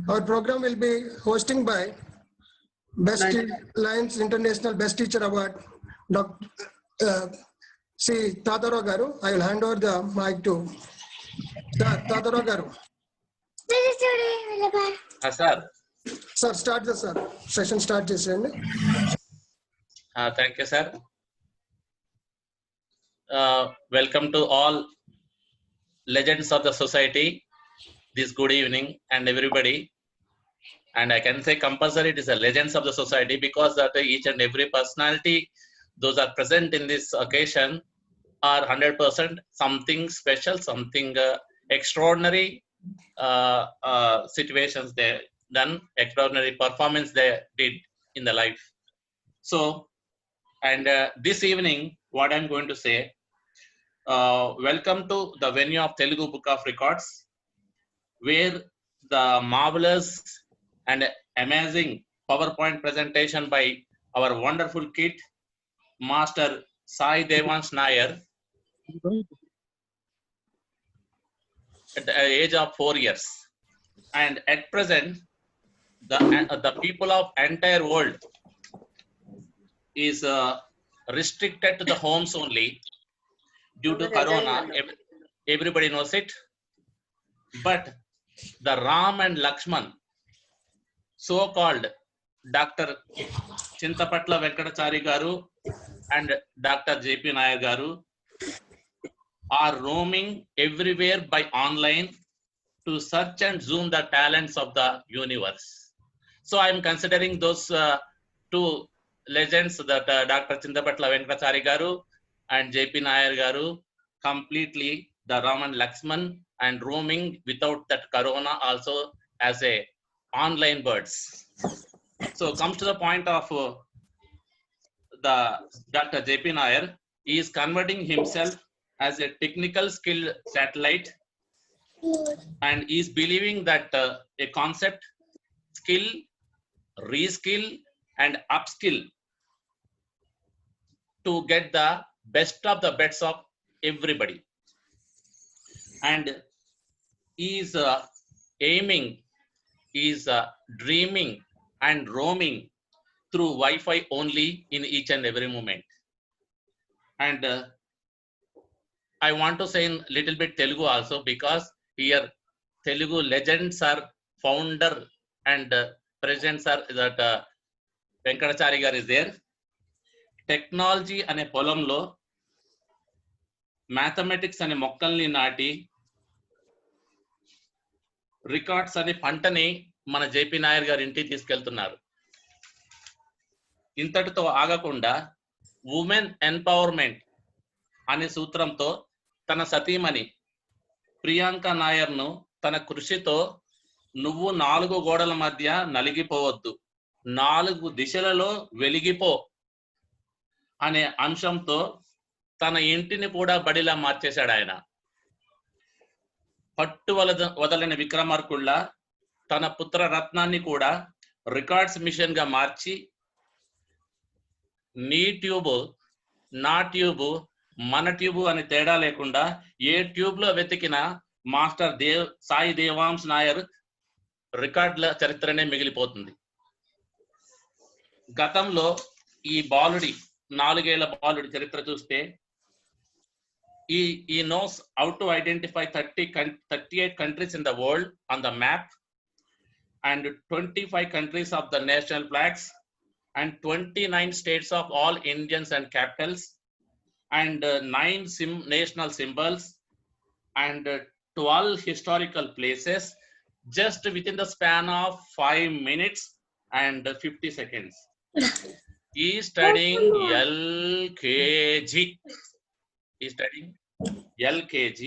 Our program will be hosting by Best Lions International Best Teacher Award, Dr. C. Tadarao Garu. I will hand over the mic to Tadarao Garu. Sir. Sir, start the session. Start this. Thank you, sir. Welcome to all legends of the society this good evening and everybody. And I can say compulsory it is a legends of the society because that each and every personality those are present in this occasion are 100% something special, something extraordinary situations they done, extraordinary performance they did in the life. So, and this evening, what I'm going to say, welcome to the venue of Telugu Book of Records, where the marvelous and amazing PowerPoint presentation by our wonderful kid, Master Sai Devans Nair, at the age of 4 years. And at present, the people of entire world is restricted to the homes only due to Corona. Everybody knows it. But the Ram and Lakshman, so-called Dr. Chintapatla Venkatachari Garu and Dr. J.P. Nair Garu are roaming everywhere by online to search and zoom the talents of the universe. So I'm considering those two legends, that Dr. Chintapatla Venkatachari Garu and J.P. Nair Garu, completely the Ram and Lakshman, and roaming without that Corona also as a online birds. So comes to the point of the Dr. J.P. Nair. He is converting himself as a technical skill satellite, and he is believing that a concept, skill, reskill and upskill to get the best of the best of everybody. And he is aiming, he is dreaming and roaming through Wi-Fi only in each and every moment. And I want to say in little bit Telugu also, because here Telugu legends are founder and presidents are that Venkatachari Garu is there. Technology ane పొలంలో mathematics ane మొక్కల్ని నాటి records అనే పంటని మన JP Nair గారు ఇంటికి తీసుకెళ్తున్నారు. ఇంతటితో ఆగకుండా ఉమెన్ ఎంపవర్మెంట్ అనే సూత్రంతో తన సతీమణి ప్రియాంక నాయర్ను తన కృషితో నువ్వు 4 గోడల మధ్య నలిగిపోవద్దు, 4 దిశలలో వెలిగిపో అనే అంశంతో తన ఇంటిని కూడా బడిలా మార్చేశాడు ఆయన. పట్టు వదలని విక్రమార్కుళ్ళ తన పుత్ర రత్నాన్ని కూడా రికార్డ్స్ మిషన్ గా మార్చి నీ ట్యూబ్ నా ట్యూబ్ మన ట్యూబ్ అని తేడా లేకుండా ఏ ట్యూబ్ లో వెతికిన మాస్టర్ సాయి దేవాంశ్ నాయర్ రికార్డుల చరిత్రనే మిగిలిపోతుంది. గతంలో ఈ బాలుడి 4 ఏళ్ల బాలుడి చరిత్ర చూస్తే he knows how to identify 38 countries in the world on the map, and 25 countries of the national flags, and 29 states of all Indians and capitals, and 9 national symbols, and 12 historical places, just within the span of 5 minutes and 50 seconds. He is studying LKG. He is studying LKG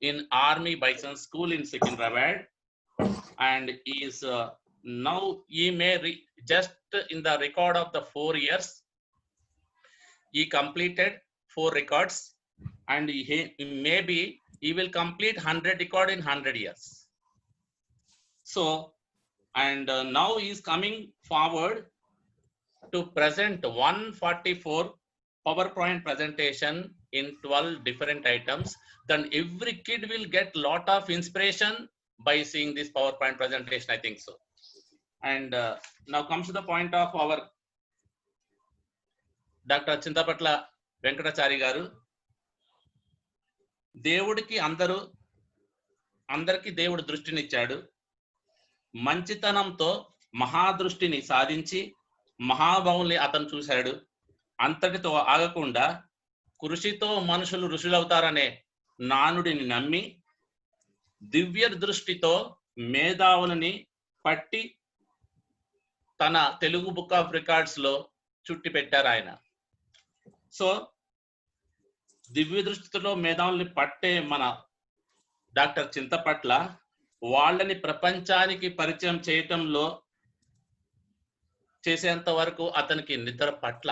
in Army Bison School in Secunderabad, and he is now he may just in the record of the 4 years he completed 4 records, and maybe he will complete 100 record in 100 years. So, and now he is coming forward to present 144 PowerPoint presentation in 12 different items, then every kid will get lot of inspiration by seeing this PowerPoint presentation, I think so. And now comes to the point of our Dr. Chintapatla Venkatachari garu. దేవుడికి అందరికీ దేవుడు దృష్టినిచ్చాడు. మంచితనంతో మహాదృష్టిని సాధించి మహాభావుల్ని అతను చూశాడు. అంతటితో ఆగకుండా కృషితో మనుషులు ఋషులవుతారనే నానుడిని నమ్మి దివ్య దృష్టితో మేధావులని పట్టి తన తెలుగు బుక్ ఆఫ్ రికార్డ్స్ లో చుట్టి పెట్టారు ఆయన. సో దివ్య దృష్టితో మేధావుల్ని పట్టే మన డాక్టర్ చింతపట్ల వాళ్ళని ప్రపంచానికి పరిచయం చేయటంలో చేసేంత వరకు అతనికి నిద్ర పట్ల,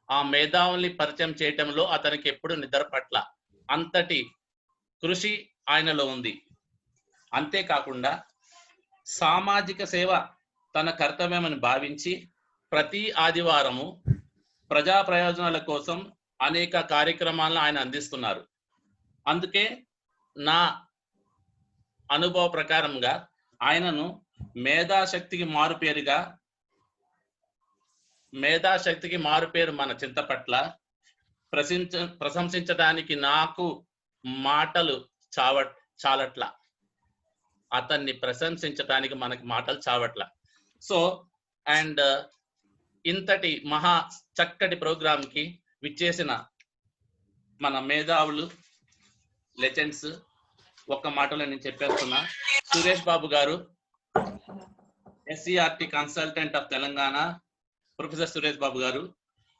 ఆ మేధావుల్ని పరిచయం చేయటంలో అతనికి ఎప్పుడు నిద్ర పట్ల, అంతటి కృషి ఆయనలో ఉంది. అంతేకాకుండా సామాజిక సేవ తన కర్తవ్యమని భావించి ప్రతి ఆదివారము ప్రజా ప్రయోజనాల కోసం అనేక కార్యక్రమాలను ఆయన అందిస్తున్నారు. అందుకే నా అనుభవ ప్రకారంగా ఆయనను మేధాశక్తికి మారుపేరు మన చింతపట్ల. ప్రశంసించడానికి నాకు మాటలు చాలట్ల, అతన్ని ప్రశంసించడానికి మనకి మాటలు చావట్ల. సో అండ్ ఇంతటి మహా చక్కటి ప్రోగ్రామ్ కి విచ్చేసిన మన మేధావులు, లెజెండ్స్, ఒక్క మాటలో నేను చెప్పేస్తున్నా. సురేష్ బాబు గారు, SCRT consultant of Telangana, professor Suresh Babu గారు,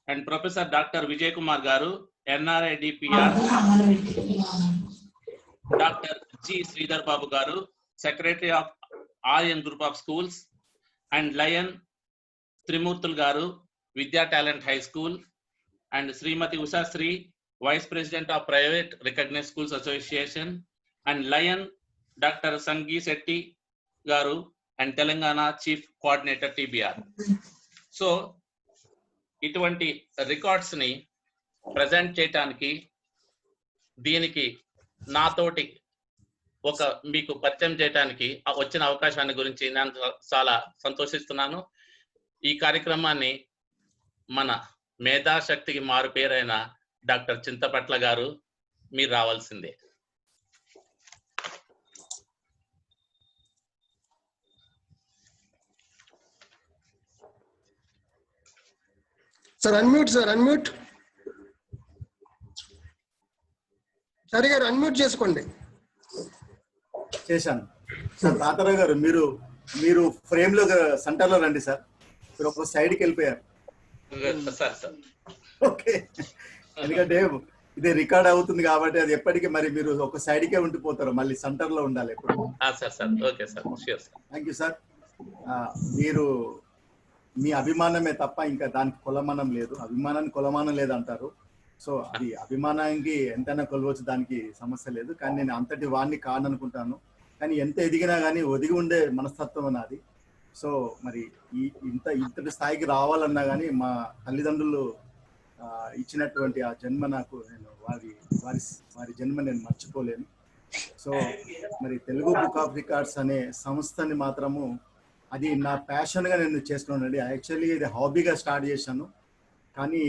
and professor doctor Vijay Kumar గారు, NRI DPR, doctor G Sridhar Babu గారు, secretary of Aryan group of schools, and lion Trimurthulu గారు, Vidya talent high school, and Shrimati Ushasri, vice president of private recognised schools association, and lion doctor Sangi Shetty గారు, and Telangana chief coordinator TBR. So ఇటువంటి records ని present చేయటానికి, దీనికి నాతోటి మీకు పరిచయం చేయడానికి వచ్చిన అవకాశాన్ని గురించి నేను చాలా సంతోషిస్తున్నాను. ఈ కార్యక్రమాన్ని మన మేధాశక్తికి మారు పేరైన డాక్టర్ చింతపట్ల గారు మీరు రావాల్సిందే. Sir unmute. సరే గారు అన్మ్యూట్ చేసుకోండి. చేశాను సార్. తాతారావు గారు మీరు ఫ్రేమ్ లో సెంటర్ లో రండి సార్. మీరు ఒక సైడ్ కి వెళ్ళిపోయారు. ఓకే, ఎందుకంటే ఇది రికార్డ్ అవుతుంది కాబట్టి అది ఎప్పటికీ మరి మీరు ఒక సైడ్ కే ఉండిపోతారు, మళ్ళీ సెంటర్ లో ఉండాలి ఎప్పుడు. Thank you sir. మీరు మీ అభిమానమే తప్ప ఇంకా దానికి కొలమానం లేదు. అభిమానానికి కొలమానం లేదు అంటారు. సో అది అభిమానానికి ఎంతైనా కొలవచ్చు, దానికి సమస్య లేదు. కానీ నేను అంతటి వాడిని కాననుకుంటాను. కానీ ఎంత ఎదిగినా కానీ ఒదిగి ఉండే మనస్తత్వం నాది. సో మరి ఇంతటి స్థాయికి రావాలన్నా కానీ మా తల్లిదండ్రులు ఇచ్చినటువంటి ఆ జన్మ నాకు, నేను వారి జన్మ నేను మర్చిపోలేను. సో మరి తెలుగు బుక్ ఆఫ్ రికార్డ్స్ అనే సంస్థని మాత్రము అది నా ప్యాషన్గా నేను చేస్తున్నానండి. యాక్చువల్లీ ఇది హాబీగా స్టార్ట్ చేశాను, కానీ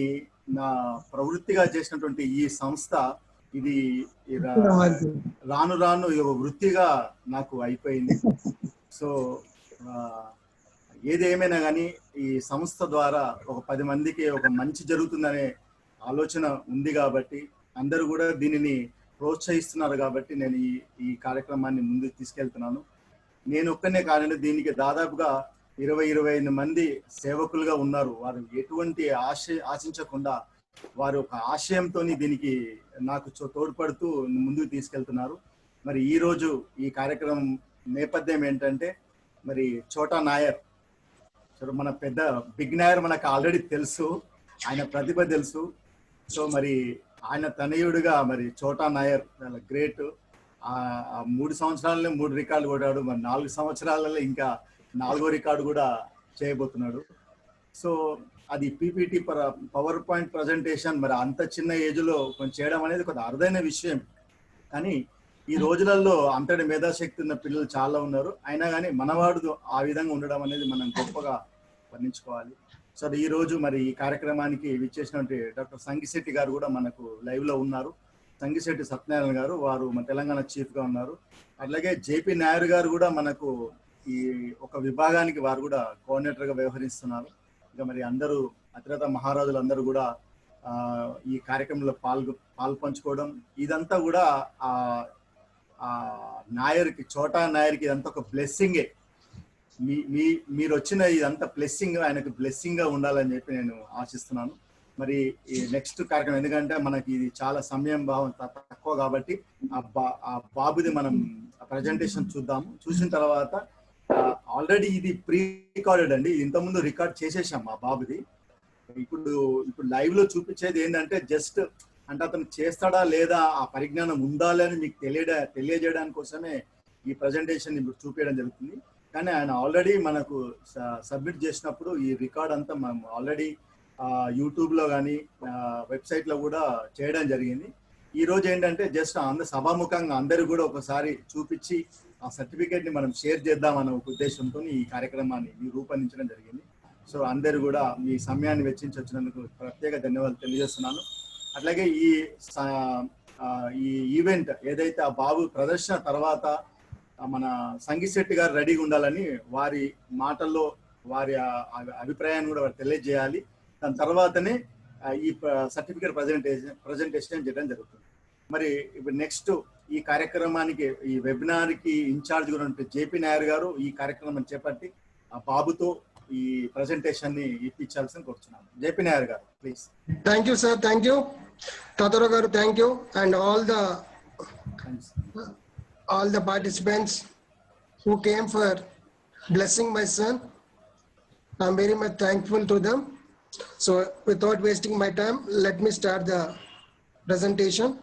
నా ప్రవృత్తిగా చేసినటువంటి ఈ సంస్థ ఇది రాను రాను వృత్తిగా నాకు అయిపోయింది. సో ఏదేమైనా కానీ ఈ సంస్థ ద్వారా ఒక 10 మందికి ఒక మంచి జరుగుతుందనే ఆలోచన ఉంది కాబట్టి, అందరూ కూడా దీనిని ప్రోత్సహిస్తున్నారు కాబట్టి నేను ఈ కార్యక్రమాన్ని ముందుకు తీసుకెళ్తున్నాను. నేను ఒక్కనే కాదండి, దీనికి దాదాపుగా 20-25 మంది సేవకులుగా ఉన్నారు. వారు ఎటువంటి ఆశించకుండా వారు ఒక ఆశయంతో దీనికి నాకు తోడ్పడుతూ ముందుకు తీసుకెళ్తున్నారు. మరి ఈ రోజు ఈ కార్యక్రమం నేపథ్యం ఏంటంటే, మరి చోటా నాయర్, మన పెద్ద బిగ్ నాయర్ మనకు ఆల్రెడీ తెలుసు, ఆయన ప్రతిభ తెలుసు. సో మరి ఆయన తనయుడుగా మరి చోటా నాయర్ చాలా గ్రేట్. 3 సంవత్సరాలలో 3 రికార్డులు కొట్టాడు. మరి 4 సంవత్సరాలలో ఇంకా 4వ రికార్డు కూడా చేయబోతున్నాడు. సో అది పీపీటీ పవర్ పాయింట్ ప్రజెంటేషన్ మరి అంత చిన్న ఏజ్ లో కొంచెం చేయడం అనేది కొంత అరుదైన విషయం. కానీ ఈ రోజులలో అంతటి మేధాశక్తి ఉన్న పిల్లలు చాలా ఉన్నారు. అయినా కానీ మనవాడు ఆ విధంగా ఉండడం అనేది మనం గొప్పగా వర్ణించుకోవాలి. సో ఈ రోజు మరి ఈ కార్యక్రమానికి విచ్చేసినటువంటి డాక్టర్ సంగిశెట్టి గారు కూడా మనకు లైవ్ లో ఉన్నారు. సంగిశెట్టి సత్యనారాయణ గారు, వారు మన తెలంగాణ చీఫ్ గా ఉన్నారు. అలాగే జేపీ నాయర్ గారు కూడా మనకు ఈ ఒక విభాగానికి వారు కూడా కోఆర్డినేటర్ గా వ్యవహరిస్తున్నారు. ఇంకా మరి అందరూ అతిరథ మహారాజులు అందరూ కూడా ఈ కార్యక్రమంలో పాల్పంచుకోవడం ఇదంతా కూడా నాయర్కి, చోటా నాయర్కి ఇదంతా ఒక బ్లెస్సింగే. మీరు వచ్చిన ఇదంతా బ్లెస్సింగ్ ఆయనకు బ్లెస్సింగ్ గా ఉండాలని చెప్పి నేను ఆశిస్తున్నాను. మరి ఈ నెక్స్ట్ కార్యక్రమం, ఎందుకంటే మనకి ఇది చాలా సమయం భావం తక్కువ కాబట్టి ఆ బాబుది మనం ప్రజెంటేషన్ చూద్దాము. చూసిన తర్వాత ఆల్రెడీ ఇది ప్రీ రికార్డెడ్ అండి, ఇంతకుముందు రికార్డ్ చేసేసాం ఆ బాబుది. ఇప్పుడు లైవ్ లో చూపించేది ఏంటంటే జస్ట్ అంటే అతను చేస్తాడా లేదా, ఆ పరిజ్ఞానం ఉందా అని మీకు తెలియజేయడానికి కోసమే ఈ ప్రజెంటేషన్ ఇప్పుడు చూపించడం జరుగుతుంది. కానీ ఆయన ఆల్రెడీ మనకు సబ్మిట్ చేసినప్పుడు ఈ రికార్డ్ అంతా మనం ఆల్రెడీ యూట్యూబ్ లో కానీ వెబ్సైట్ లో కూడా చేయడం జరిగింది. ఈ రోజు ఏంటంటే జస్ట్ సభాముఖంగా అందరూ కూడా ఒకసారి చూపించి ఆ సర్టిఫికేట్ ని మనం షేర్ చేద్దామన్న ఒక ఉద్దేశంతో ఈ కార్యక్రమాన్ని రూపొందించడం జరిగింది. సో అందరూ కూడా మీ సమయాన్ని వెచ్చించి వచ్చినందుకు ప్రత్యేక ధన్యవాదాలు తెలియజేస్తున్నాను. అట్లాగే ఈ ఈవెంట్ ఏదైతే ఆ బాబు ప్రదర్శన తర్వాత మన సంగిశెట్టి గారు రెడీగా ఉండాలని వారి మాటల్లో వారి అభిప్రాయాన్ని కూడా వారు తెలియజేయాలి. దాని తర్వాతనే ఈ సర్టిఫికేట్ ప్రజెంటేషన్ చేయడం జరుగుతుంది. మరి ఇప్పుడు నెక్స్ట్ ఈ కార్యక్రమానికి, ఈ వెబినార్ కి ఇన్ఛార్జ్ కూడా జేపీ నాయర్ గారు ఈ కార్యక్రమం చేపట్టి ఆ బాబుతో ఈ ప్రజెంటేషన్ ని ఇప్పించాల్సింది కోరుచున్నాను. జేపీ నాయర్ గారు please. Thank you sir, thank you Tatarao గారు, thank you and all the participants who came for blessing my son. I'm very much thankful to them. So without wasting my time, let me start the presentation.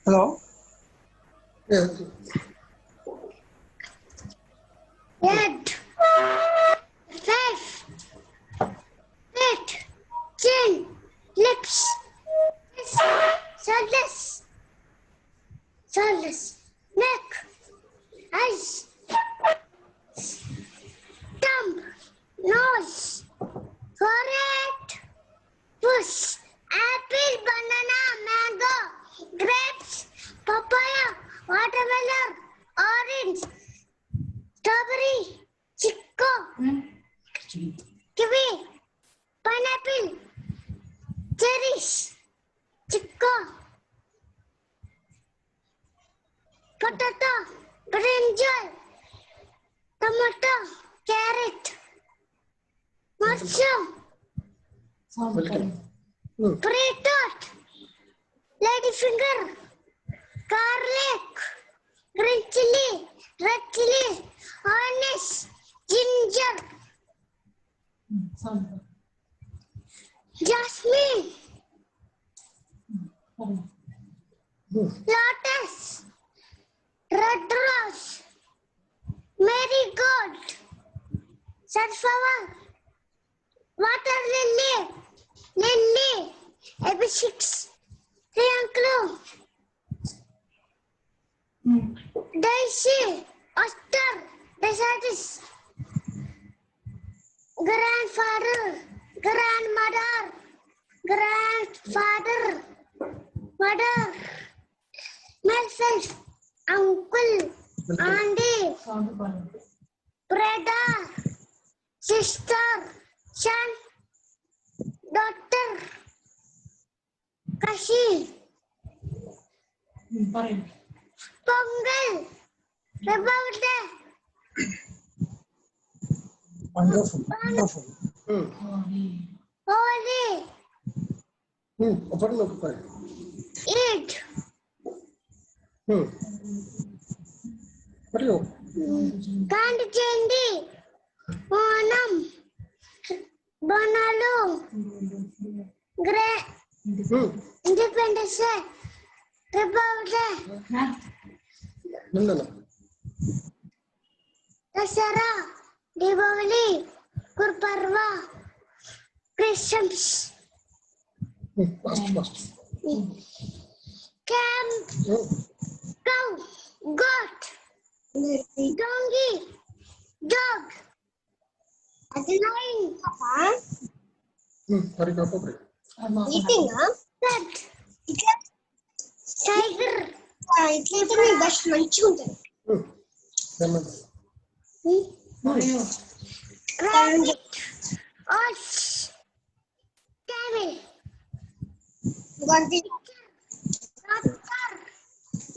Hello. Yeah. Head, face, feet, chin, lips, shoulders, neck, eyes, thumb, nose, forehead, push, apple, banana, mango, grapes, papaya, watermelon, orange, strawberry, chico, kiwi, pineapple, cherries, chico, potato, brinjal, tomato, carrot, mushroom, beetroot, ladyfinger, garlic, green chili, red chili, onions, ginger, jasmine, lotus, red rose, marigold, sunflower, water lily, hibiscus, triangle, daisy, oyster, desertis, grandfather, grandmother, grandfather, mother, myself, uncle, auntie, brother, sister, son, daughter, cousin, Pongal, Republic, Wonderful, wonderful. Holi, Eid, Gandhi Jayanti, Onam, Bonalu, Independence Day, Republic Day, Dasara, Diwali, Gurparva, Christmas, camp, cow, goat, donkey, dog, lion, eating, cat, tiger, ఇట్లయితే మీ bus మంచిగా ఉంటుంది rabbit, ox, camel, doctor,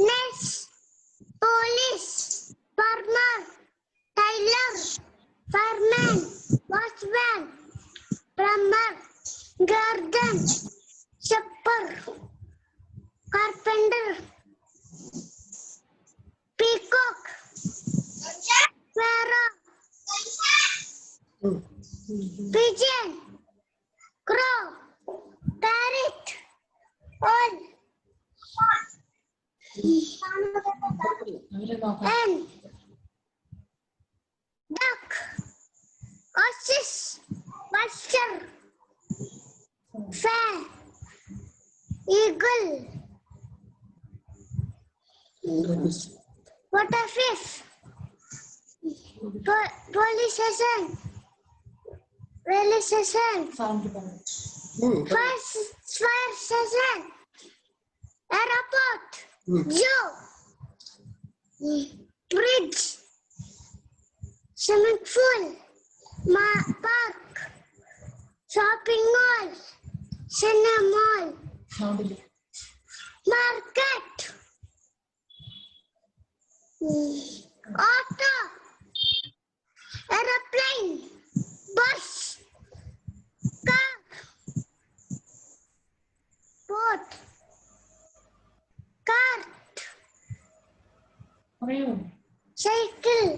nurse, police, farmer, tailor, fireman, watchman, plumber, garden, shepherd, carpenter, peacock, parrot, pigeon, crow, parrot, owl, hen, duck, ostrich, vulture, fan, eagle, butterfish, police station, railway station, fire station, airport, zoo, bridge, swimming pool, park, shopping mall, cinema mall, market, auto, aeroplane, bus, car, boat, cart, cycle,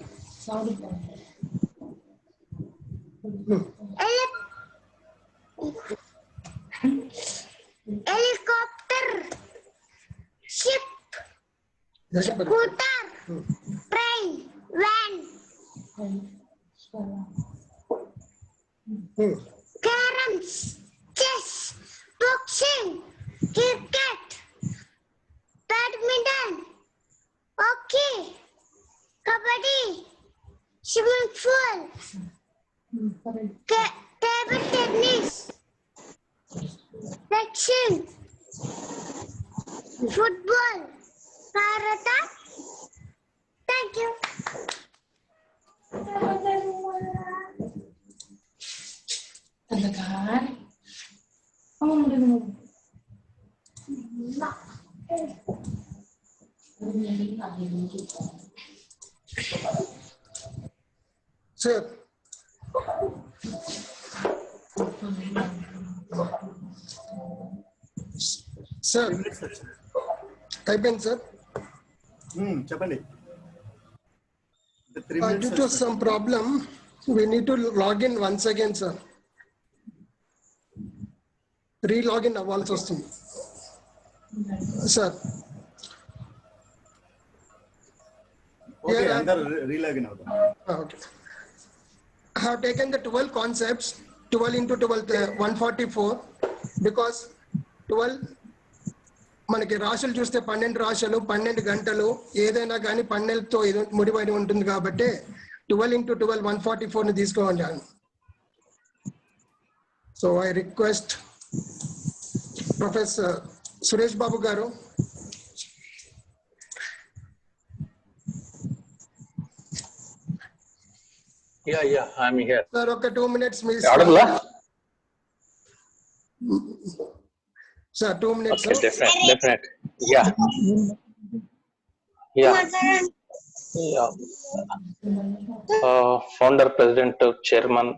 helicopter, ship, scooter, train, van, caroms, chess, boxing, cricket, badminton, hockey, kabaddi, swimming pool, table tennis, boxing, football, karate. Thank you. Sir. Sir, అయిపోయింది sir. చెప్పండి. Due to some problem, we need to log in once again, sir. Re-login అవ్వాల్సి వస్తుంది. Sir. Okay, అందరూ relogin అవుతాం. Okay. I have taken the 12 concepts, 12 into 12, 144, because 12 మనకి రాశులు చూస్తే 12 రాశులు 12 గంటలు ఏదైనా కానీ 12తో ముడిపడి ఉంటుంది కాబట్టి 12 into 12 144 ని తీసుకోవాలి. So I request professor Suresh Babu గారు Yeah, I'm here. సార్ ఒక 2 minutes మీ sir 2 minutes. Okay, definite. Yeah. Yeah. Yeah. Founder, President, Chairman,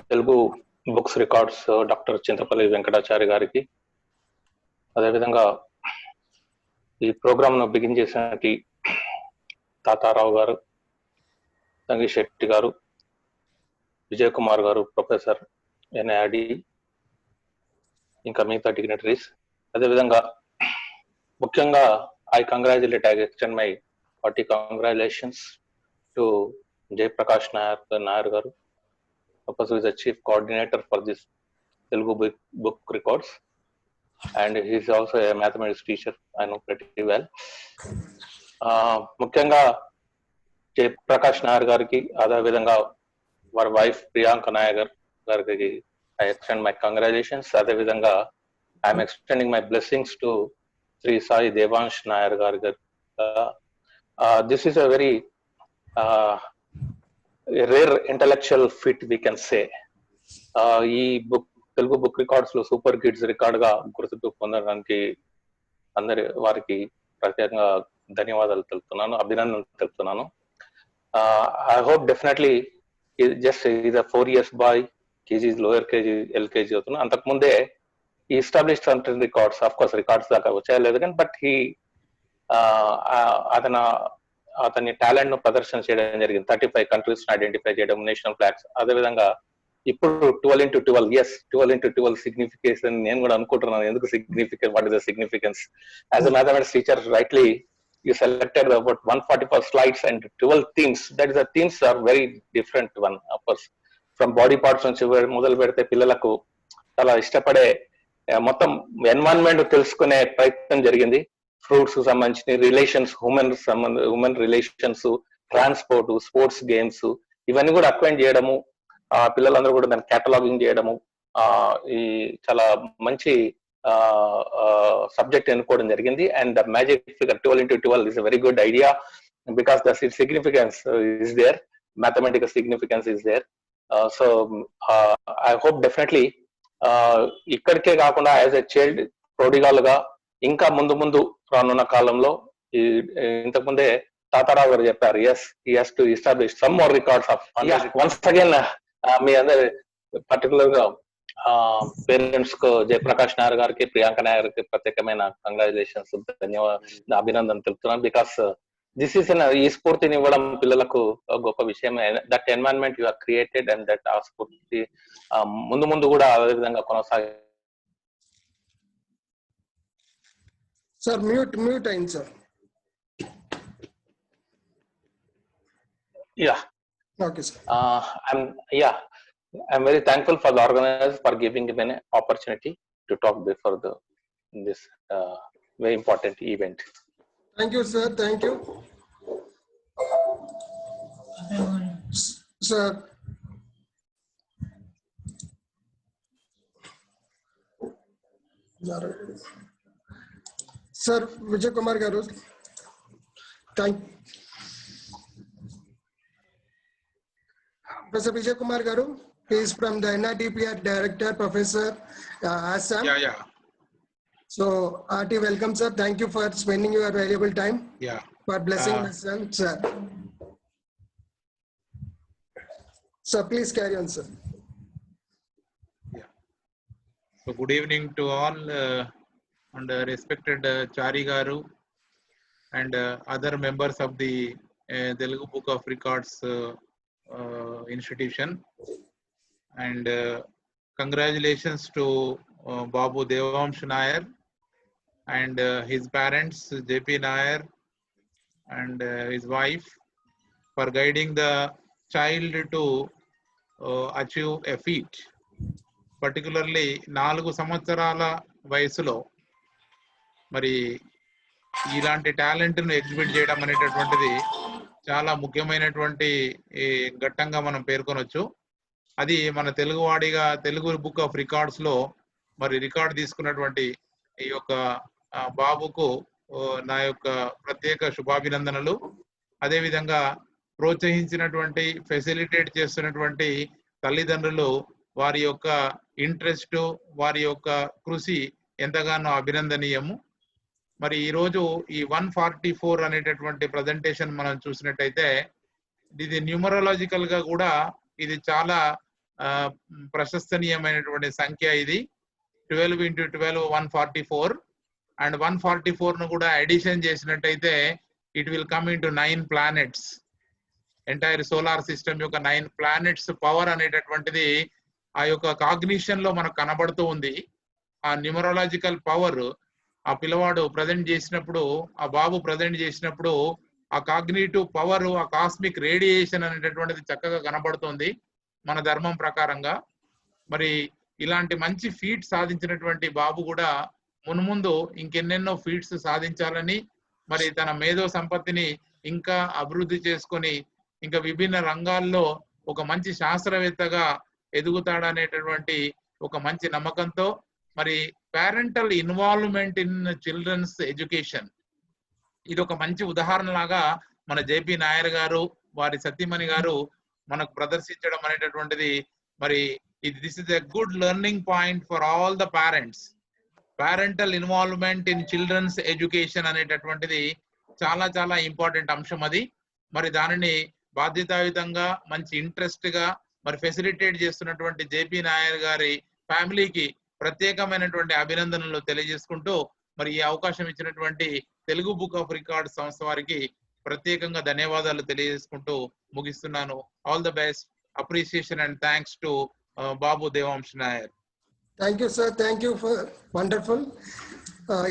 Telugu Books Records, Dr. Chintapalli Venkatachari గారికి, అదేవిధంగా ఈ ప్రోగ్రామ్ను బిగిన్ చేసినటువంటి తాతారావు గారు, సంగీ శెట్టి గారు, విజయ్ కుమార్ గారు, ప్రొఫెసర్ ఎన్ఐడి, ఇంకా మిగతా డిగ్నిటరీస్, అదేవిధంగా ముఖ్యంగా I extend my hearty congratulations to Jaiprakash Nair garu, who is the chief coordinator for this Telugu book records, and he is also a mathematics teacher, I know pretty well. ముఖ్యంగా జయప్రకాష్ నాయర్ గారికి, అదే విధంగా వారి wife Priyanka Nair గారికి I extend my congratulations. అదే విధంగా I am extending my blessings to Sri Sai Devansh Nair garu. This is a very rare intellectual feat, we can say. ఈ book Telugu book records లో సూపర్ కిడ్స్ రికార్డ్ గా గుర్తు పొందడానికి వారికి ప్రత్యేకంగా ధన్యవాదాలు తెలుపుతున్నాను, అభినందనలు తెలుపుతున్నాను. I hope definitely just is a 4 years boy, KG lower KG LKG అవుతున్నా. అంతకుముందే ఈ established certain records, of course records దాకా వచ్చాయలేదు కానీ, బట్ అతని టాలెంట్ ను ప్రదర్శన చేయడం జరిగింది. 35 కంట్రీస్ ఐడెంటిఫై చేయడం, నేషనల్ ఫ్లాగ్స్, అదేవిధంగా ఇప్పుడు 12x12 సిగ్నిఫికేషన్ నేను కూడా అనుకుంటున్నాను. ఎందుకు significance, what is the significance? As a mathematics teacher, rightly you selected about 144 slides and 12 themes. That is, the themes are very different one, of course. From body parts నుంచి మొదలు పెడితే పిల్లలకు చాలా ఇష్టపడే మొత్తం ఎన్వైరన్మెంట్ తెలుసుకునే ప్రయత్నం జరిగింది. ఫ్రూట్స్ సంబంధించిన relations, human relations, transport, sports games, ఇవన్నీ కూడా అక్వైర్ చేయడము, పిల్లలందరూ కూడా దాన్ని కేటలాగింగ్ చేయడము, ఈ చాలా మంచి సబ్జెక్ట్ ఎన్నుకోవడం జరిగింది. And the magic figure 12x12 is a very good idea because the significance is there, mathematical significance is there. So I hope definitely ఇక్కడికే కాకుండా యాజ్ ఎ చైల్డ్ ప్రోడిగాల్ గా ఇంకా ముందు రానున్న కాలంలో, ఇంతకుముందే తాతారావు గారు చెప్పారు, as he has to establish some more records of. Once again మీ అందరి పర్టికులర్ గా పేరెంట్స్ కు జయప్రకాష్ నాయర్ గారికి, ప్రియాంక నాయర్ గారికి ప్రత్యేకమైన కంగ్రాచులేషన్స్, ధన్యవాదాలు, అభినందన తెలుపుతున్నాను. బికాస్ దిస్ ఈస్ ఈ స్ఫూర్తిని ఇవ్వడం పిల్లలకు గొప్ప విషయం. That environment you have created and that ఆ స్ఫూర్తి ముందు కూడా అదే విధంగా కొనసాగి. సార్ మ్యూట్ అయింది sir. Yeah, okay sir. I'm very thankful for the organizers for giving me an opportunity to talk before this very important event. Thank you, sir. Thank you. Sir. Sir, Vijay Kumar garu. Professor Vijay Kumar garu. He is from the NIDPR Director, Professor Assam. Yeah. So, RT, welcome, sir. Thank you for spending your valuable time. Yeah. For blessing my son, sir. So, please carry on, sir. Yeah. So, good evening to all, and respected Chari Garu and other members of the Telugu Book of Records institution. And congratulations to Babu Devamsh Nair and his parents JP Nair and his wife for guiding the child to achieve a feat. Particularly 4 సంవత్సరాల వయసులో మరి ఇలాంటి talent ను exhibit చేయడం అనేటటువంటిది చాలా ముఖ్యమైనటువంటి ఘట్టంగా మనం పేర్కొనొచ్చు. అది మన తెలుగువాడిగా తెలుగు బుక్ ఆఫ్ రికార్డ్స్ లో మరి రికార్డ్ తీసుకున్నటువంటి ఈ యొక్క బాబుకు నా యొక్క ప్రత్యేక శుభాభినందనలు. అదేవిధంగా ప్రోత్సహించినటువంటి, ఫెసిలిటేట్ చేస్తున్నటువంటి తల్లిదండ్రులు, వారి యొక్క ఇంట్రెస్ట్, వారి యొక్క కృషి ఎంతగానో అభినందనీయము. మరి ఈ రోజు ఈ 144 అనేటటువంటి ప్రజెంటేషన్ మనం చూసినట్టయితే ఇది న్యూమరాలజికల్ గా కూడా ఇది చాలా ప్రశస్తనీయమైనటువంటి సంఖ్య. ఇది 12 × 12 144 అండ్ 144 ను కూడా అడిషన్ చేసినట్టయితే it will come into 9 planets. Entire solar system యొక్క 9 ప్లానెట్స్ పవర్ అనేటటువంటిది ఆ యొక్క కాగ్నిషన్ లో మనకు కనబడుతూ ఉంది. ఆ న్యూమరాలజికల్ పవర్ ఆ పిల్లవాడు ప్రజెంట్ చేసినప్పుడు, ఆ బాబు ప్రజెంట్ చేసినప్పుడు ఆ కాగ్నిటివ్ పవర్, ఆ కాస్మిక్ రేడియేషన్ అనేటటువంటిది చక్కగా కనబడుతుంది మన ధర్మం ప్రకారంగా. మరి ఇలాంటి మంచి ఫీట్ సాధించినటువంటి బాబు కూడా మున్ముందు ఇంకెన్నెన్నో ఫీట్స్ సాధించాలని, మరి తన మేధో సంపత్తిని ఇంకా అభివృద్ధి చేసుకొని ఇంకా విభిన్న రంగాల్లో ఒక మంచి శాస్త్రవేత్తగా ఎదుగుతాడనేటటువంటి ఒక మంచి నమ్మకంతో, మరి parental involvement in children's education ఇది ఒక మంచి ఉదాహరణ లాగా మన జేపీ నాయర్ గారు, వారి సతీమణి గారు మనకు ప్రదర్శించడం అనేటటువంటిది, మరి this is a good learning point for all the parents. Parental involvement in children's education అనేటటువంటిది చాలా చాలా ఇంపార్టెంట్ అంశం అది. మరి దానిని బాధ్యతాయుతంగా మంచి ఇంట్రెస్ట్ గా మరి ఫెసిలిటేట్ చేస్తున్నటువంటి జేపీ నాయర్ గారి ఫ్యామిలీకి ప్రత్యేకమైనటువంటి అభినందనలు తెలియజేసుకుంటూ, మరి ఈ అవకాశం ఇచ్చినటువంటి తెలుగు బుక్ ఆఫ్ రికార్డ్ సంస్థ వారికి ప్రత్యేకంగా ధన్యవాదాలు తెలియజేసుకుంటూ ముగిస్తున్నాను. All the best, appreciation and thanks to Babu Devansh Nair. Thank you sir, thank you for wonderful.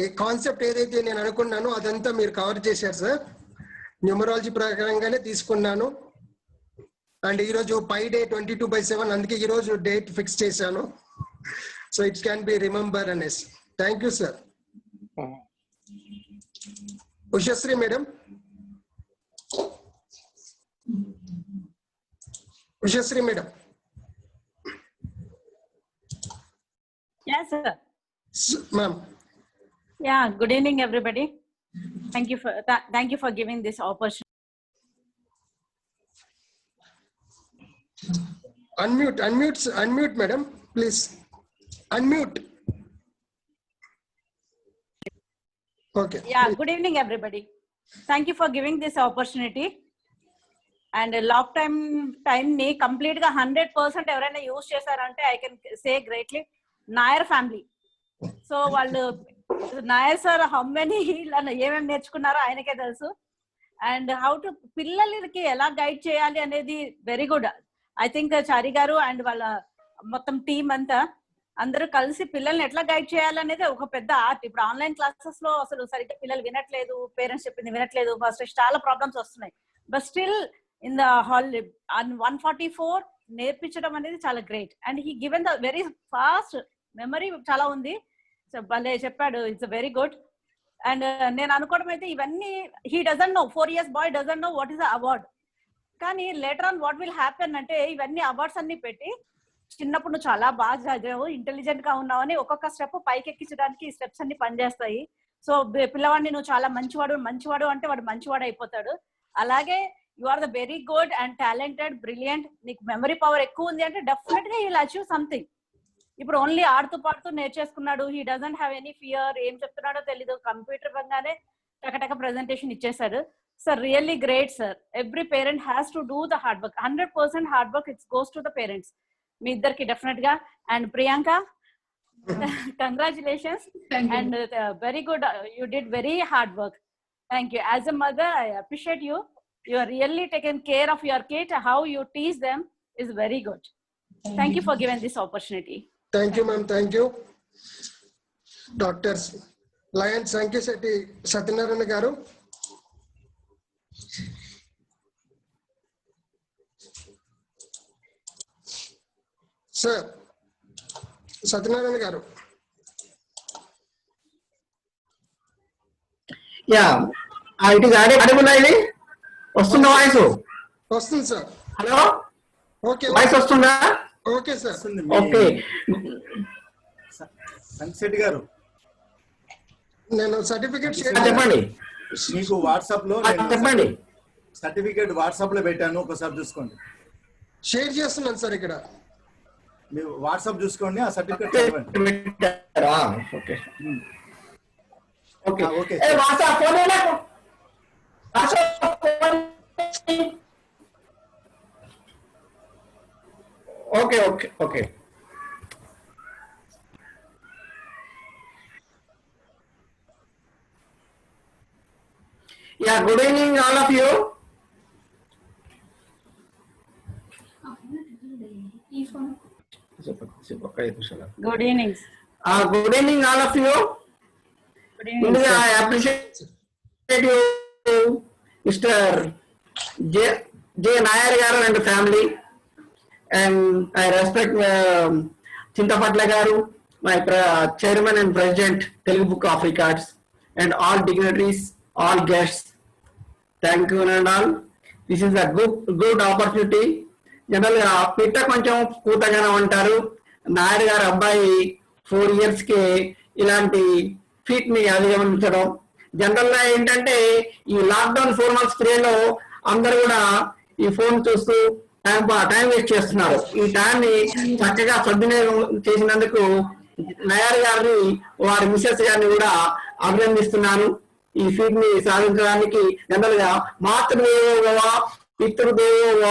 ఈ కాన్సెప్ట్ ఏదైతే నేను అనుకున్నానో అదంతా మీరు కవర్ చేశారు సార్. న్యూమరాలజీ ప్రకారంగానే తీసుకున్నాను. అండ్ ఈరోజు పై డే 22/7, అందుకే ఈరోజు డేట్ ఫిక్స్ చేశాను. So it can be remember అనేసి. Thank you sir. Ushasri madam, Ushasri madam. Yes, sir. Ma'am. Yeah, good evening, everybody. Thank you for giving this opportunity. Unmute, madam, please. Unmute. Okay. Yeah, good evening, everybody. Thank you for giving this opportunity. And lock time ని complete గా 100% ఎవరైనా use చేశారంటే I can say greatly Nair family. So వాళ్ళు Nair sir how many ఏమేమి నేర్చుకున్నారో ఆయనకే తెలుసు. And how to పిల్లలకి ఎలా గైడ్ చేయాలి అనేది వెరీ గుడ్. ఐ థింక్ చారి గారు అండ్ వాళ్ళ మొత్తం టీం అంతా అందరూ కలిసి పిల్లల్ని ఎట్లా గైడ్ చేయాలనేది ఒక పెద్ద ఆర్ట్. ఇప్పుడు ఆన్లైన్ క్లాసెస్ లో అసలు సరిగ్గా పిల్లలు వినట్లేదు, పేరెంట్స్ చెప్పింది వినట్లేదు, ఫస్ట్ చాలా ప్రాబ్లమ్స్ వస్తున్నాయి. But still in the hall 144 నేర్పించడం అనేది చాలా great. And he given the very fast memory చాలా ఉంది. సో భలే చెప్పాడు, ఇట్స్ వెరీ గుడ్. అండ్ నేను అనుకోవడం అయితే ఇవన్నీ he doesn't know, 4 years boy doesn't know what is the award. కానీ later on what will happen అంటే ఇవన్నీ అవార్డ్స్ అన్ని పెట్టి చిన్నప్పుడు నువ్వు చాలా బాగా చదివావు, ఇంటెలిజెంట్ గా ఉన్నావు అని ఒక్కొక్క స్టెప్ పైకి ఎక్కించడానికి ఈ స్టెప్స్ అన్ని పనిచేస్తాయి. సో పిల్లవాడిని నువ్వు చాలా మంచివాడు అంటే వాడు మంచివాడు అయిపోతాడు. అలాగే you are the very good and talented, brilliant, నీకు మెమరీ పవర్ ఎక్కువ ఉంది అంటే డెఫినెట్ గా హీల్ అచీవ్ సంథింగ్. ఇప్పుడు ఓన్లీ ఆడుతూ పాడుతూ నేర్చేసుకున్నాడు, he doesn't have any fear, ఏం చెప్తున్నాడో తెలీదు, కంప్యూటర్ బంగానే టకటక ప్రెజెంటేషన్ ఇచ్చేసాడు. Sir really great sir. Every parent has to do the hard work. 100% hard work it's goes to the parents. మీ ఇద్దరికి డెఫినెట్ గా. And Priyanka, congratulations and very good, you did very hard work. Thank you. As a mother I appreciate you. You are really taken care of your kid. How you teach them is very good. Thank you for giving this opportunity. Thank you, ma'am. Thank you. Doctors Lion Sankey Setti Satyanarayana garu. Sir, Satyanarayana garu. Yeah, it is audible, ఇది వస్తుందా voice? వస్తుంది sir. Hello, okay, voice వస్తుందా? Okay sir. Okay, సంక్షెట్టి గారు, నేను certificate చెప్పండి. మీకు WhatsApp లో చెప్పండి. సర్టిఫికేట్ వాట్సాప్ లో పెట్టాను, ఒకసారి చూసుకోండి. షేర్ చేస్తున్నాను సార్. ఇక్కడ మీరు వాట్సాప్ చూసుకోండి, ఆ సర్టిఫికేట్ చదవండి. ఓకే, ఓకే ఓకే ఏ వాసా ఫోన్ నాకు వాసా phone okay okay okay Yeah, good evening, all of you. Good evening. Good evening, all of you. Good evening India, sir. I appreciate you, Mr. J. Nair garu and family, and I respect Chintapatla garu, my chairman and president, Telugu Book of Records, and all dignitaries, all guests. Thank you and all. This is a good opportunity. General గా పిట్ట కొంచెం కూతగానే ఉంటారు. నాయుడు గారు అబ్బాయి 4 years కి ఇలాంటి feet ని అధిగమించడం. జనరల్ గా ఏంటంటే ఈ లాక్డౌన్ 4 months పీరియడ్ లో అందరూ కూడా ఈ ఫోన్ చూస్తూ టైం వేస్ట్ చేస్తున్నారు. ఈ టైం ని చక్కగా సద్వినియోగం చేసినందుకు నయార్ గారిని వారి మిసెస్ గారిని కూడా అభినందిస్తున్నాను. ఈ ఫీట్ ని సాధించడానికి జనరల్ గా మాతృదేవోభవ పితృదేవోభవ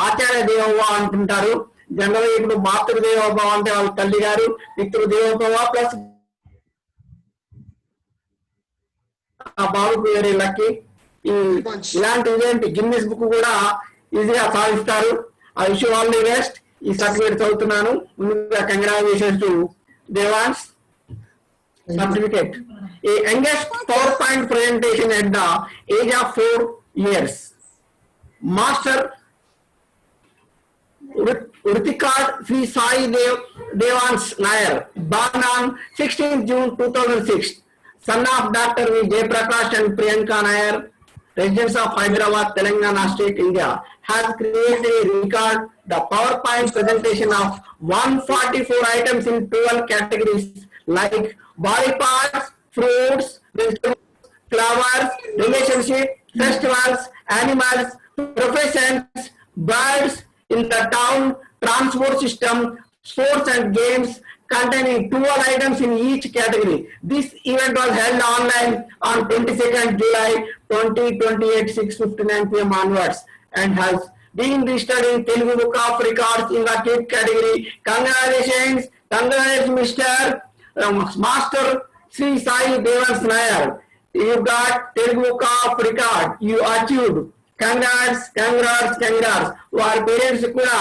ఆచార్య దేవోభవ అంటుంటారు. జనరల్ గా ఇప్పుడు మాతృదేవోభవ అంటే వాళ్ళ తల్లి గారు, పితృదేవోభవ ప్లస్ ఆ బాబుకు వేరే లక్కి. ఇలాంటి ఈవెంట్ గిన్నిస్ బుక్ కూడా ఈజీగా సాధిస్తారు. I wish you all the best. ఈ సర్టిఫికేట్ చదువుతున్నాను. ముందుగా congratulations to Devan's certificate. A youngest PowerPoint presentation at the age of 4 years. Master Rutikard Sri Sai Devans Nair, born on 16th June 2006, son of Dr. V. Jayaprakash and Priyanka Nair, residents of Hyderabad, Telangana State, India, has created a record, the PowerPoint presentation of 144 items in 12 categories like body parts, fruits, vegetables, flowers, relationship, festivals, animals, professions, birds in the town, transport system, sports and games, containing 12 items in each category. This event was held online on 22nd July 2028, 6:59 p.m. onwards, and has been registered in Telugu Book of Records in the kid category. Congratulations, Mr. Master Sri Sai Devans Nair. You got Telugu Book of Record. You achieved. Congrats. వారి parents కూడా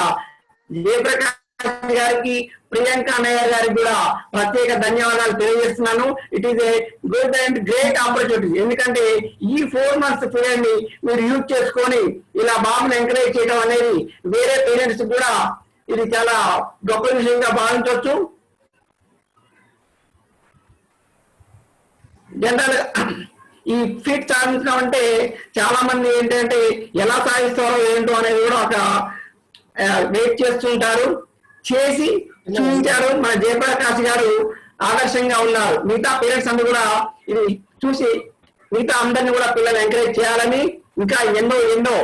జయప్రకాష్ గారికి, ప్రియాంక నాయర్ గారికి కూడా ప్రత్యేక ధన్యవాదాలు తెలియజేస్తున్నాను. It is a good and great opportunity. ఎందుకంటే ఈ 4 months పీరియడ్ ని మీరు యూజ్ చేసుకొని ఇలా బాబుని ఎంకరేజ్ చేయడం అనేది వేరే పేరెంట్స్ కూడా ఇది చాలా గొప్ప విషయంగా భావించవచ్చు. జనరల్ ఈ ఫీట్ సాధించడం అంటే చాలా మంది ఏంటంటే ఎలా సాధిస్తారో ఏంటో అనేది కూడా ఒక వెయిట్ చేస్తుంటారు. చేసి చూపించారు. మన జయప్రకాష్ గారు ఆదర్శంగా ఉన్నారు. మిగతా పేరెంట్స్ అందరూ కూడా ఇది చూసి మిగతా అందరినీ కూడా పిల్లలు ఎంకరేజ్ చేయాలని, ఇంకా ఎన్నో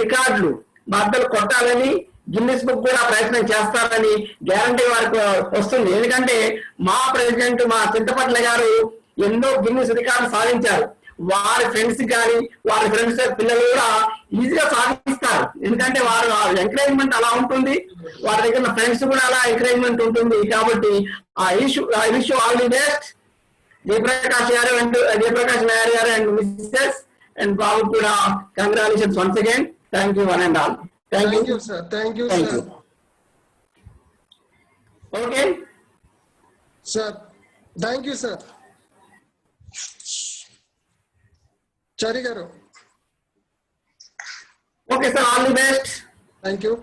రికార్డులు బద్దలు కొట్టాలని, గిన్నిస్ బుక్ కూడా ప్రయత్నం చేస్తారని గ్యారంటీ వారికి వస్తుంది. ఎందుకంటే మా ప్రెసిడెంట్ మా చింతపట్ల గారు ఎన్నో గిన్నిస్ రికార్డు సాధించారు. వారి ఫ్రెండ్స్ కానీ వారి ఫ్రెండ్స్ పిల్లలు కూడా ఈజీగా సాధిస్తారు. ఎందుకంటే వారు ఎంకరేజ్మెంట్ అలా ఉంటుంది, వారి దగ్గర ఫ్రెండ్స్ కూడా అలా ఎంకరేజ్మెంట్ ఉంటుంది. కాబట్టి I wish all the best Jayaprakash గారు అండ్ జయప్రకాష్ నాయర్ గారు అండ్ మిస్సెస్ అండ్ బాబు కూడా congratulations once again. Thank you one and all. Thank you, sir. Thank you, sir. Okay. Sir, thank you, sir. Chari garu. Okay, sir. All the best. Thank you.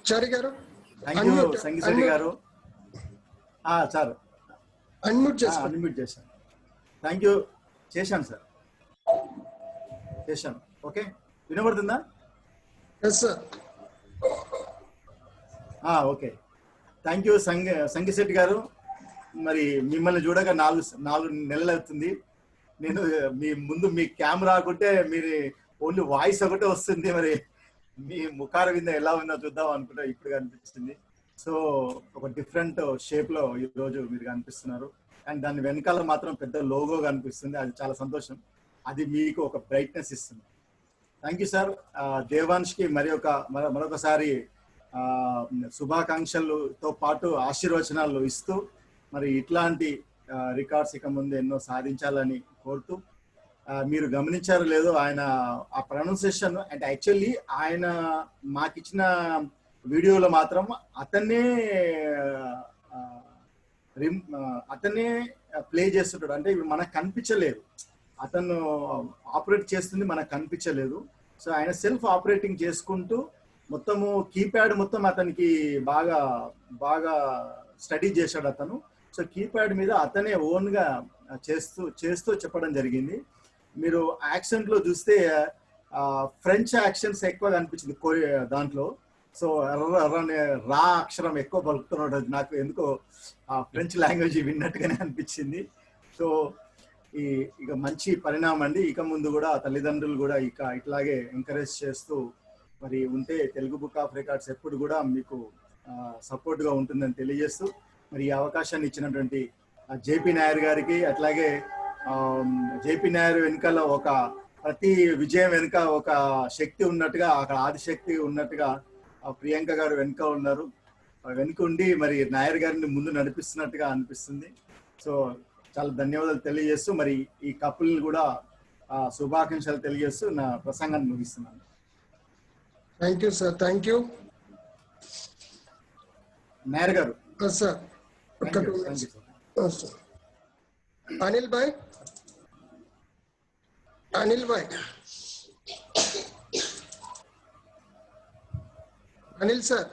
Chari garu. Thank you Sangeetha గారు. Sir unmute చేసుకోండి. Unmute చేశాను. Thank you. చేశాను sir, చేశాను. Okay, వినబడుతుందా? Yes, sir. Okay, thank you Sangishetti గారు. మరి మిమ్మల్ని చూడక 4 నెలలు అవుతుంది. నేను మీ ముందు మీ కెమెరా ఒకటే, మీరు ఓన్లీ వాయిస్ ఒకటే వస్తుంది. మరి మీ ముఖార వింద ఎలా ఉందో చూద్దాం అనుకుంటే ఇప్పుడు కనిపిస్తుంది. సో ఒక డిఫరెంట్ షేప్ లో ఈరోజు మీరు కనిపిస్తున్నారు. అండ్ దాని వెనకాల మాత్రం పెద్ద లోగో కనిపిస్తుంది. అది చాలా సంతోషం. అది మీకు ఒక బ్రైట్నెస్ ఇస్తుంది. Thank you sir. దేవాన్ష్కి మరొకసారి శుభాకాంక్షలతో పాటు ఆశీర్వచనాలు ఇస్తూ మరి ఇట్లాంటి రికార్డ్స్ ఇక ముందు ఎన్నో సాధించాలని కోరుతూ, మీరు గమనించారో లేదో ఆయన ఆ ప్రొనౌన్సియేషన్ అంటే యాక్చువల్లీ ఆయన మాకిచ్చిన వీడియోలో మాత్రం అతనే ప్లే చేస్తుంటాడు. అంటే ఇవి మనకు కనిపించలేదు, అతను ఆపరేట్ చేస్తుంది మనకు కనిపించలేదు. సో ఆయన సెల్ఫ్ ఆపరేటింగ్ చేసుకుంటూ మొత్తము కీప్యాడ్ మొత్తం అతనికి బాగా బాగా స్టడీ చేశాడు అతను. సో కీప్యాడ్ మీద అతనే ఓన్గా చేస్తూ చెప్పడం జరిగింది. మీరు యాక్సెంట్ లో చూస్తే ఫ్రెంచ్ యాక్షన్స్ ఎక్కువ కనిపించింది దాంట్లో. సో రా అక్షరం ఎక్కువ పలుకుతున్నాడు. నాకు ఎందుకో ఫ్రెంచ్ లాంగ్వేజ్ విన్నట్టుగానే అనిపించింది. సో ఇక మంచి పరిణామం అండి. ఇక ముందు కూడా తల్లిదండ్రులు కూడా ఇట్లాగే ఎంకరేజ్ చేస్తూ మరి ఉంటే తెలుగు బుక్ ఆఫ్ రికార్డ్స్ ఎప్పుడు కూడా మీకు సపోర్ట్ గా ఉంటుందని తెలియజేస్తూ, మరి ఈ అవకాశాన్ని ఇచ్చినటువంటి జేపీ నాయర్ గారికి, అట్లాగే జేపీ నాయర్ వెనుకల ప్రతి విజయం వెనుక ఒక శక్తి ఉన్నట్టుగా, అక్కడ ఆదిశక్తి ఉన్నట్టుగా ప్రియాంక గారు వెనుక ఉన్నారు. వెనుక ఉండి మరి నాయర్ గారిని ముందు నడిపిస్తున్నట్టుగా అనిపిస్తుంది. సో చాలా ధన్యవాదాలు తెలియజేస్తూ మరి ఈ కపుల్ని కూడా శుభాకాంక్షలు తెలియజేస్తూ నా ప్రసంగాన్ని ముగిస్తున్నాను. Thank you sir. Thank you Nair గారు. సార్ అనిల్ భాయ్, అనిల్ భాయ్, Anil sir.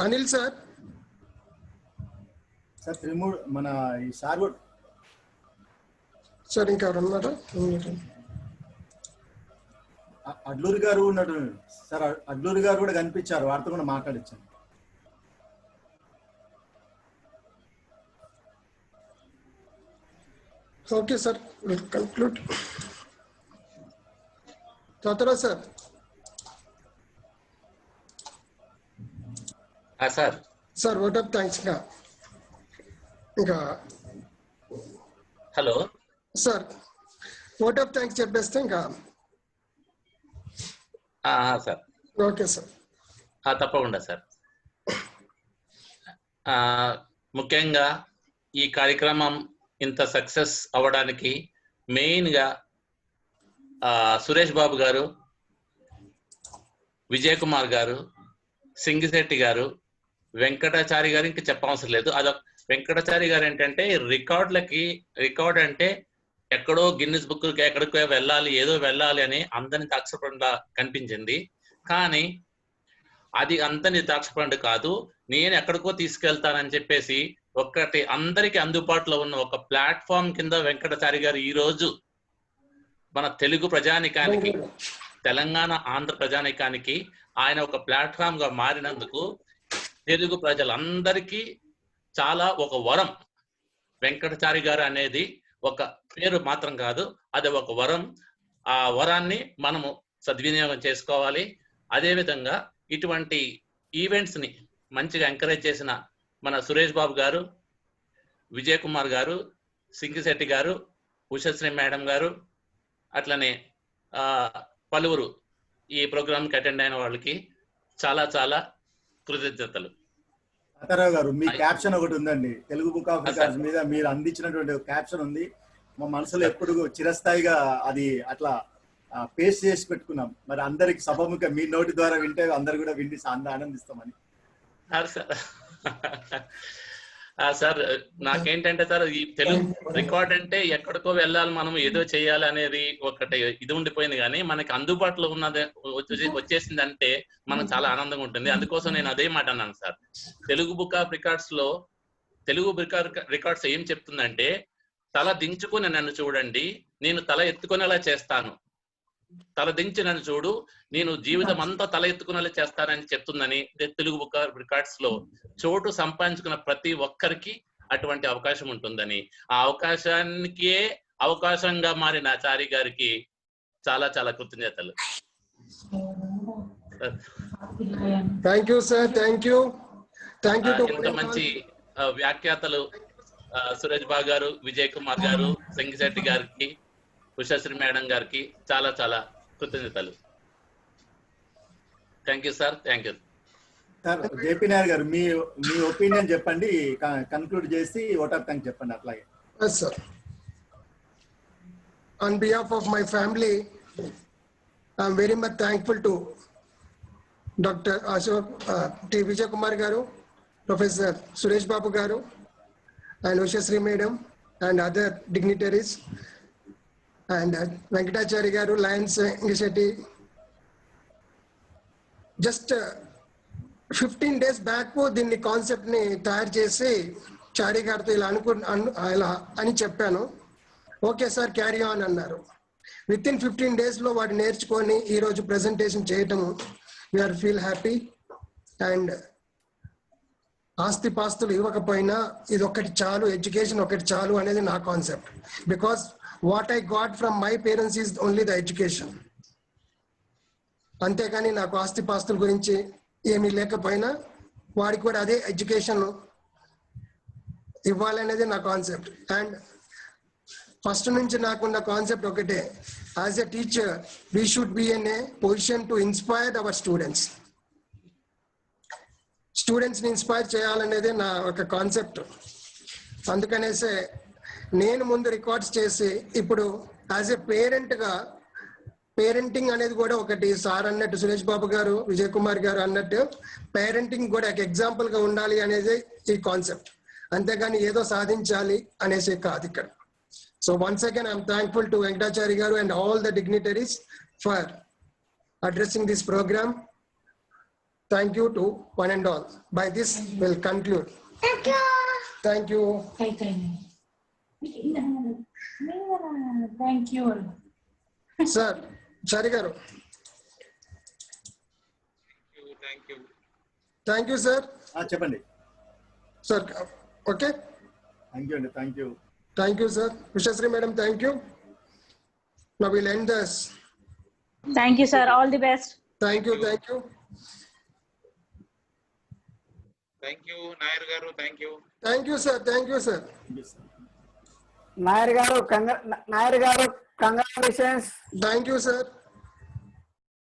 Anil sir. Sir మన ఈ సార్ కూడా సార్ ఇంకా ఉన్నారా? అడ్లూరి గారు ఉన్నట్టు సార్. అడ్లూరి గారు కూడా కనిపించారు, వారితో కూడా మాట్లాడించాను. Okay sir, will conclude. Tatarao sir. Sir sir vote of thanks. ఇంకా hello sir, vote of thanks చెప్పేస్తే ఇంకా. Sir okay sir. తప్పకుండా సార్. ముఖ్యంగా ఈ కార్యక్రమం ఇంత సక్సెస్ అవ్వడానికి మెయిన్గా సురేష్ బాబు గారు, విజయ్ కుమార్ గారు, సింగిశెట్టి గారు, వెంకటాచారి గారు ఇంకా చెప్పవసరం లేదు. వెంకటాచారి గారు ఏంటంటే రికార్డ్ అంటే ఎక్కడో గిన్నిస్ బుక్ ఎక్కడికో వెళ్ళాలి, ఏదో వెళ్ళాలి అని అందరిని తాక్షపండా కనిపించింది. కానీ అది అంతని తాక్షపండు కాదు, నేను ఎక్కడికో తీసుకెళ్తానని చెప్పేసి ఒక్కటి అందరికి అందుబాటులో ఉన్న ఒక ప్లాట్ఫామ్ కింద వెంకటాచారి గారు ఈ రోజు మన తెలుగు ప్రజానికానికి, తెలంగాణ ఆంధ్ర ప్రజానికానికి ఆయన ఒక ప్లాట్ఫామ్ గా మారినందుకు తెలుగు ప్రజలందరికీ చాలా ఒక వరం. వెంకటాచారి గారు అనేది ఒక పేరు మాత్రం కాదు, అది ఒక వరం. ఆ వరాన్ని మనము సద్వినియోగం చేసుకోవాలి. అదేవిధంగా ఇటువంటి ఈవెంట్స్ ని మంచిగా ఎంకరేజ్ చేసిన మన సురేష్ బాబు గారు, విజయ్ కుమార్ గారు, సింగిశెట్టి గారు, ఉషశ్రీ మేడం గారు, అట్లనే పలువురు ఈ ప్రోగ్రామ్కి అటెండ్ అయిన వాళ్ళకి చాలా చాలా కృతజ్ఞతలు. తాతారావు గారు, మీ క్యాప్షన్ ఒకటి ఉందండి తెలుగు బుక్ ఆఫ్ రికార్డ్స్ మీద, మీరు అందించినటువంటి క్యాప్షన్ ఉంది. మా మనసులో ఎప్పుడు చిరస్థాయిగా అది అట్లా పేస్ట్ చేసి పెట్టుకున్నాం. మరి అందరికి సభముఖ మీ నోటి ద్వారా వింటే అందరు కూడా విని ఆనందిస్తామని. సార్ నాకేంటంటే సార్, ఈ తెలుగు రికార్డ్ అంటే ఎక్కడికో వెళ్ళాలి, మనం ఏదో చేయాలి అనేది ఒకటి ఇది ఉండిపోయింది. కానీ మనకి అందుబాటులో ఉన్నది వచ్చేసింది అంటే మనకు చాలా ఆనందంగా ఉంటుంది. అందుకోసం నేను అదే మాట అన్నాను sir. Telugu book of records లో తెలుగు బుక్ ఆఫ్ రికార్డ్స్ ఏం చెప్తుందంటే, తల దించుకుని నన్ను చూడండి, నేను తల ఎత్తుకునేలా చేస్తాను. తల దించి నన్ను చూడు, నేను జీవితం అంతా తల ఎత్తుకునేలా చేస్తానని చెప్తుందని తెలుగు బుక్ ఆఫ్ రికార్డ్స్ లో చోటు సంపాదించుకున్న ప్రతి ఒక్కరికి అటువంటి అవకాశం ఉంటుందని, ఆ అవకాశానికే అవకాశంగా మారిన చారి గారికి చాలా చాలా కృతజ్ఞతలు. Thank you, sir. Thank you. Thank you to ఇంత మంచి వ్యాఖ్యాతలు సురేష్ బాబు గారు, విజయ్ కుమార్ గారు, సంగిశెట్టి గారికి, ఉషశ్రీ మేడం గారికి చాలా చాలా కృతజ్ఞతలు. Thank you sir. Thank you sir. JP Nair గారు మీ ఒపీనియన్ చెప్పండి, కన్క్లూడ్ చేసి ఓట్ ఆఫ్ థ్యాంక్ చెప్పండి అట్లాగే. Yes, sir. On behalf of my family, I am very much thankful to Dr. Ashok T. Vijay Kumar Garu, Professor Suresh Babu Garu, and Ushasri Madam, and other dignitaries, and Venkatachari Garu, Lions Sangishetti. Just 15 days back, దీన్ని concept ని తయారు చేసి చారి గారితో ఇలా అని చెప్పాను. Okay sir, carry on అన్నారు. With in 15 days లో వాడు నేర్చుకొని ఈ రోజు ప్రెజెంటేషన్ చేయటము వీఆర్ ఫీల్ హ్యాపీ. అండ్ ఆస్తి పాస్తులు ఇవ్వకపోయినా ఇది ఒకటి చాలు, ఎడ్యుకేషన్ ఒకటి చాలు అనేది నా concept. Because what I got from my parents is only the education. అంతేకాని నాకు ఆస్తి పాస్తుల గురించి ఏమీ లేకపోయినా వాడికి కూడా అదే ఎడ్యుకేషన్ ఇవ్వాలనేది నా కాన్సెప్ట్. అండ్ ఫస్ట్ నుంచి నాకున్న కాన్సెప్ట్ ఒకటే, as a teacher we should be in a position to inspire our students. స్టూడెంట్స్ని ఇన్స్పైర్ చేయాలనేది నా ఒక కాన్సెప్ట్. అందుకనేసే నేను ముందు రికార్డ్స్ చేసి ఇప్పుడు యాజ్ ఎ పేరెంట్గా, పేరెంటింగ్ అనేది కూడా ఒకటి సార్ అన్నట్టు, సురేష్ బాబు గారు, విజయ్ కుమార్ గారు అన్నట్టు పేరెంటింగ్ కూడా ఒక ఎగ్జాంపుల్గా ఉండాలి అనేది ఈ కాన్సెప్ట్. అంతేగాని ఏదో సాధించాలి అనేసి కాదు ఇక్కడ. So once again, I am thankful to Venkatachari Garu and all the dignitaries for addressing this program. Thank you to one and all. By this, we'll conclude. Thank you. Thank you. Thank you. Sir, Chari Garu. Thank you. Thank you, sir. చెప్పండి. Sir, okay. Thank you అండి. Thank you. Thank you, sir. Ushasri Madam, thank you. Now we'll end this. Thank you, sir. All the best. Thank you, thank you. Thank you, Nair Garu. Thank you. Thank you, sir. Thank you, sir. Nair Garu, congratulations. Thank you, sir.